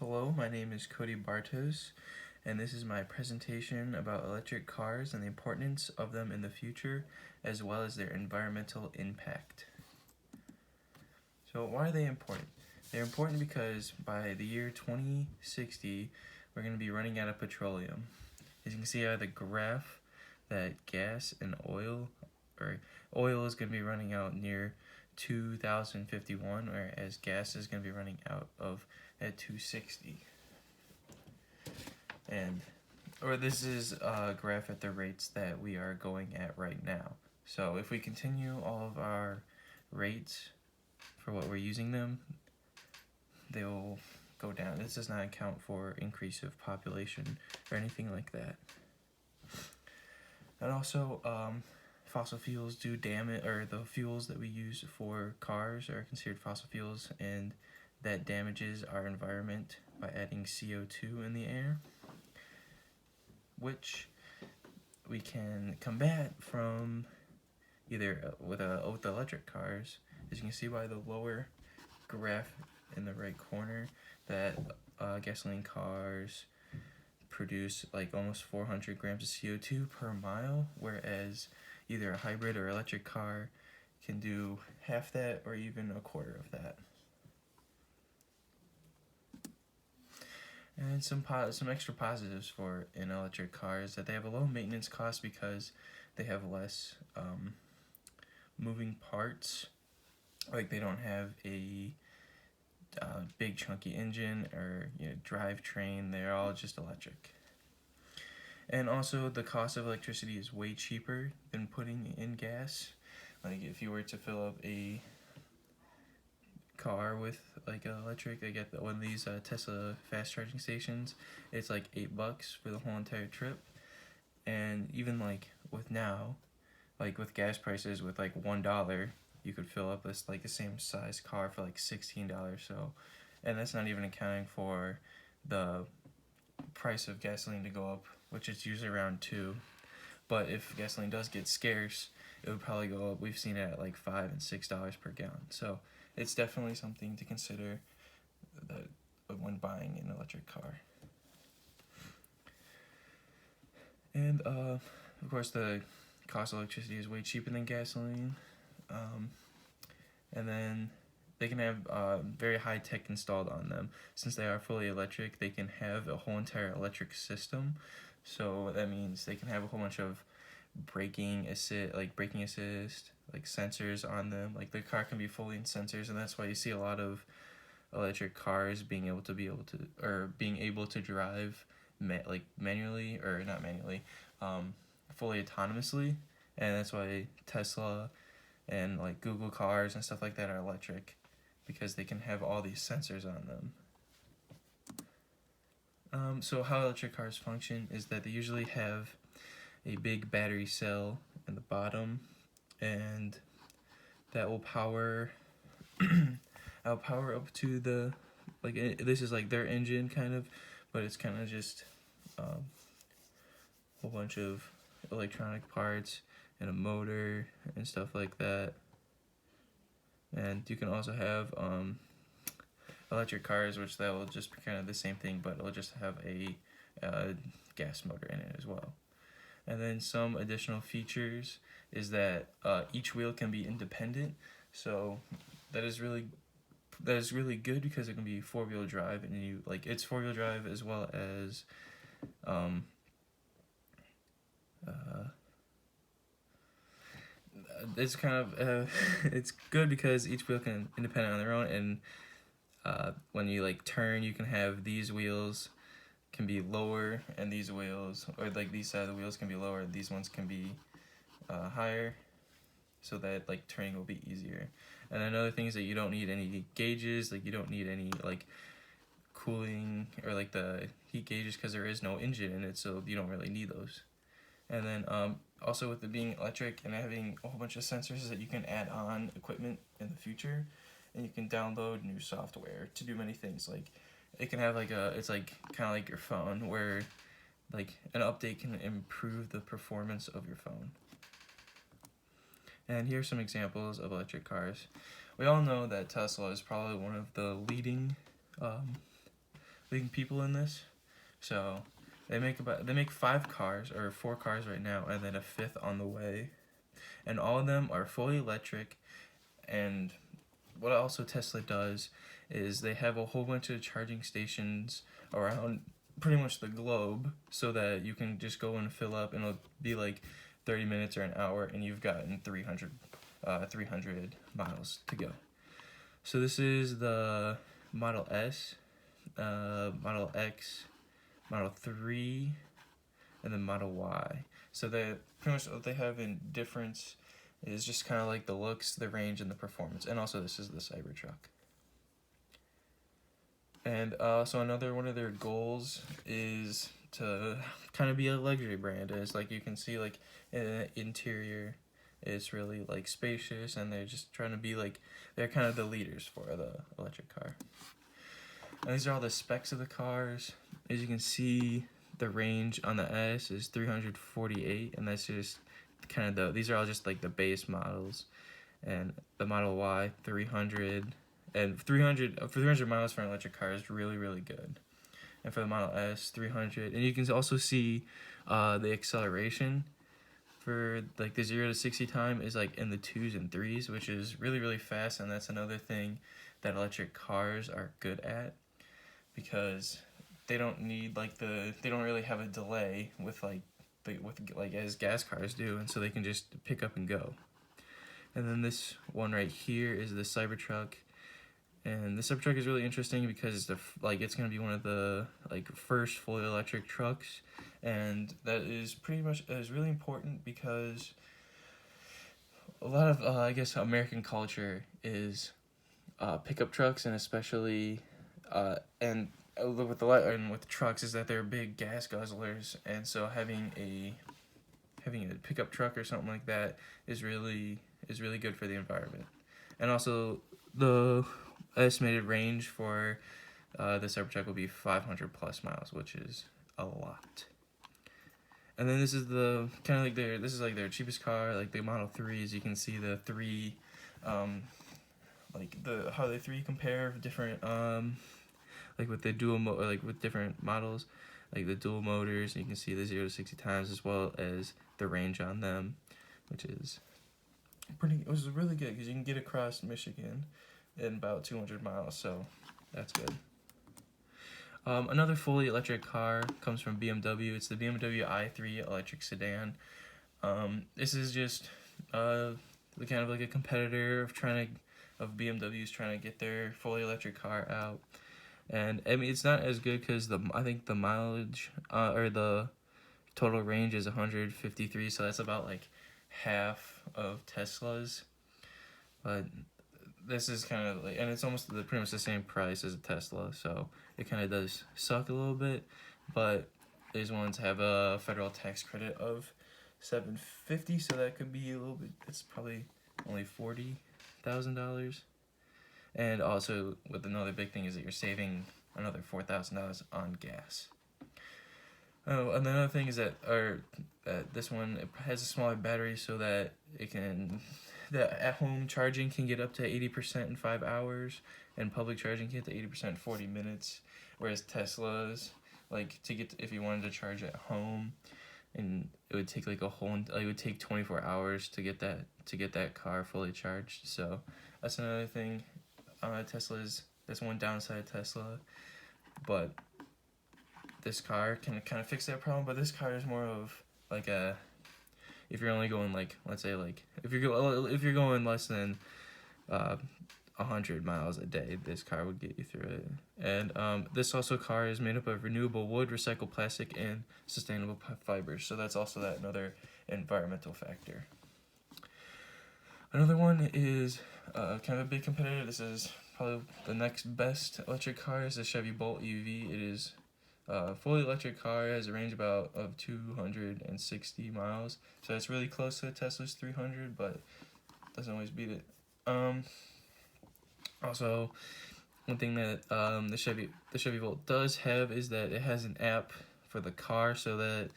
Hello, my name is Cody Bartos, and this is my presentation about electric cars and the importance of them in the future, as well as their environmental impact. So why are they important? They're important because by the year 2060, we're going to be running out of petroleum. As you can see out of the graph, that gas and oil is going to be running out near 2051, whereas gas is going to be running out of at 260. Or this is a graph at the rates that we are going at right now. So if we continue all of our rates for what we're using them, they will go down. This does not account for increase of population or anything like that. And also, fossil fuels do damage, or the fuels that we use for cars are considered fossil fuels, and that damages our environment by adding CO2 in the air, which we can combat from either with electric cars. As you can see by the lower graph in the right corner, that gasoline cars produce like almost 400 grams of CO2 per mile, whereas either a hybrid or electric car can do half that or even a quarter of that. And some extra positives for an electric car is that they have a low maintenance cost because they have less moving parts. Like they don't have a big chunky engine or drivetrain. They're all just electric. And also the cost of electricity is way cheaper than putting in gas. Like if you were to fill up a car with like an electric, I get one of these Tesla fast charging stations, it's like $8 for the whole entire trip. And even like with now, like with gas prices with like $1, you could fill up this like the same size car for like $16. So, and that's not even accounting for the price of gasoline to go up, which is usually around $2. But if gasoline does get scarce, it would probably go up. We've seen it at like $5 and $6 per gallon. So it's definitely something to consider when buying an electric car. And of course, the cost of electricity is way cheaper than gasoline. And then they can have very high tech installed on them. Since they are fully electric, they can have a whole entire electric system. So that means they can have a whole bunch of braking assist, like sensors on them. Like the car can be fully in sensors, and that's why you see a lot of electric cars being able to drive manually, or not manually, fully autonomously. And that's why Tesla and like Google cars and stuff like that are electric, because they can have all these sensors on them. So how electric cars function is that they usually have a big battery cell in the bottom, and that will power up to the, this is like their engine kind of, but it's kind of just a whole bunch of electronic parts and a motor and stuff like that. And you can also have electric cars, which that will just be kind of the same thing, but it'll just have a gas motor in it as well. And then some additional features is that each wheel can be independent, so that is really good, because it can be four-wheel drive, and it's four-wheel drive as well as it's kind of it's good because each wheel can independent on their own, and when you like turn, you can have these wheels can be lower, and these wheels, or like these side of the wheels, can be lower, and these ones can be higher, so that like turning will be easier. And another thing is that you don't need any gauges, like you don't need any like cooling or like the heat gauges, because there is no engine in it, so you don't really need those. And then also with it being electric and having a whole bunch of sensors, that you can add on equipment in the future, and you can download new software to do many things. Like it can have it's like kind of like your phone, where like an update can improve the performance of your phone. And here's some examples of electric cars. We all know that Tesla is probably one of the leading people in this. So they make 5 cars or 4 cars right now, and then a 5th on the way, and all of them are fully electric. And what also Tesla does is they have a whole bunch of charging stations around pretty much the globe, so that you can just go and fill up, and it'll be like 30 minutes or an hour, and you've gotten 300 miles to go. So this is the Model S, Model X, Model 3, and then Model Y. So they pretty much what they have in difference is just kind of like the looks, the range, and the performance. And also this is the Cybertruck. And so another one of their goals is to kind of be a luxury brand. And it's like you can see like in the interior, it's really like spacious, and they're just trying to be like, they're kind of the leaders for the electric car. And these are all the specs of the cars. As you can see, the range on the S is 348, and that's just kind of these are all just like the base models. And the Model Y, 300, and 300 miles for an electric car is really, really good. And for the Model S, 300, and you can also see the acceleration for like the 0 to 60 time is like in the 2s and 3s, which is really, really fast. And that's another thing that electric cars are good at, because they don't need like they don't really have a delay with as gas cars do, and so they can just pick up and go. And then this one right here is the Cybertruck. And the Cybertruck is really interesting because it's it's gonna be one of the first fully electric trucks, and that is really important because a lot of I guess American culture is pickup trucks, and especially with trucks is that they're big gas guzzlers, and so having a pickup truck or something like that is really good for the environment. And also the estimated range for the Cybertruck will be 500 plus miles, which is a lot. And then this is the kind of like their cheapest car, like the Model 3s. You can see the three, how the three compare different with the with different models, like the dual motors. And you can see the 0 to 60 times as well as the range on them, which is it was really good because you can get across Michigan in about 200 miles, so that's good. Another fully electric car comes from BMW. It's the BMW i3 electric sedan. This is just kind of like a competitor of BMW's trying to get their fully electric car out. And I mean, it's not as good because I think the mileage or the total range is 153, so that's about like half of Tesla's. But this is kind of and it's pretty much the same price as a Tesla, so it kind of does suck a little bit. But these ones have a federal tax credit of $750, so that could be a little bit. It's probably only $40,000. And also, with another big thing is that you're saving another $4,000 on gas. Oh, and another thing is that this one has a smaller battery, so that the at-home charging can get up to 80% in 5 hours, and public charging can get to 80% in 40 minutes. Whereas Tesla's, if you wanted to charge at home, and it would take it would take 24 hours to get that car fully charged. So that's another thing. That's one downside of Tesla, but this car can kind of fix that problem. But this car is more of if you're only going let's say if you're going less than 100 miles a day, this car would get you through it. And this car is made up of renewable wood, recycled plastic, and sustainable fibers. So that's also another environmental factor. Another one is kind of a big competitor. This is probably the next best electric car is the Chevy Bolt EV. It is a fully electric car. It has a range of 260 miles. So it's really close to Tesla's 300, but doesn't always beat it. Also, one thing that the Chevy Bolt does have is that it has an app for the car, so that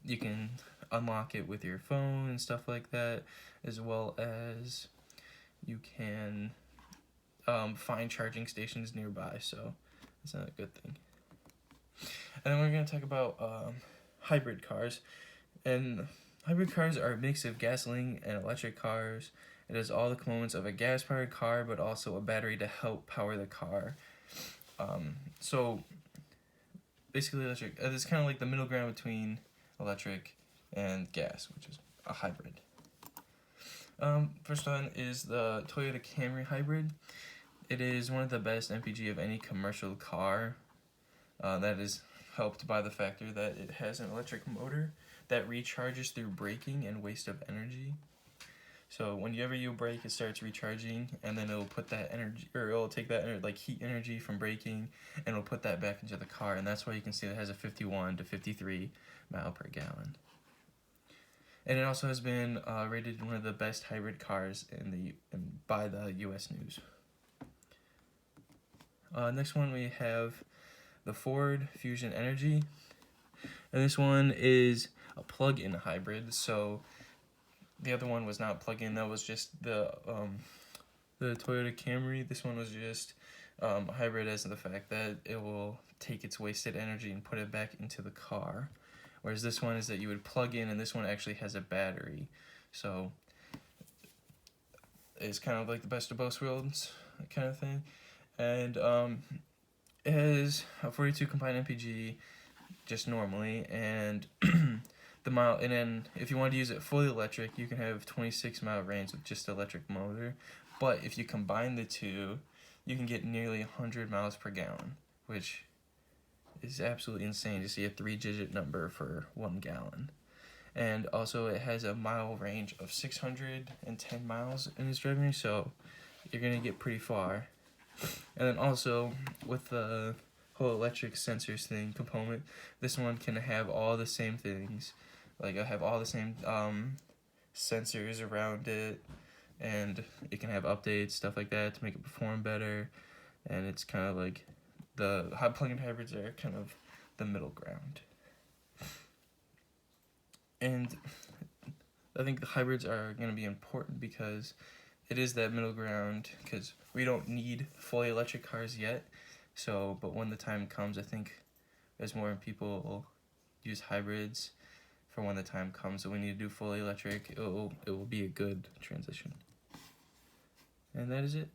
you can unlock it with your phone and stuff like that, as well as you can find charging stations nearby. So that's not a good thing. And then we're going to talk about hybrid cars. And hybrid cars are a mix of gasoline and electric cars. It has all the components of a gas-powered car, but also a battery to help power the car. So basically, electric. It's kind of like the middle ground between electric and gas, which is a hybrid. First one is the Toyota Camry hybrid. It is one of the best MPG of any commercial car. That is helped by the factor that it has an electric motor that recharges through braking and waste of energy. So whenever you brake, it starts recharging, and then it'll put that energy, or it'll take that like heat energy from braking, and it'll put that back into the car, and that's why you can see it has a 51 to 53 mile per gallon. And it also has been rated one of the best hybrid cars by the U.S. News. Next one we have the Ford Fusion Energy, and this one is a plug-in hybrid. So the other one was not plug-in; that was just the Toyota Camry. This one was just hybrid, as the fact that it will take its wasted energy and put it back into the car. Whereas this one is that you would plug in, and this one actually has a battery. So it's kind of like the best of both worlds kind of thing. And it has a 42 combined MPG just normally, and and then if you want to use it fully electric, you can have 26 mile range with just electric motor. But if you combine the two, you can get nearly 100 miles per gallon, which is absolutely insane to see a 3-digit number for 1 gallon. And also it has a mile range of 610 miles in its driving, so you're going to get pretty far. And then also with the whole electric sensors thing component, this one can have all the same things. Like I have all the same sensors around it, and it can have updates, stuff like that, to make it perform better. And it's kind of like the plug-in hybrids are kind of the middle ground. And I think the hybrids are going to be important because it is that middle ground, because we don't need fully electric cars yet. So, but when the time comes, I think as more people will use hybrids for when the time comes that we need to do fully electric, it will be a good transition. And that is it.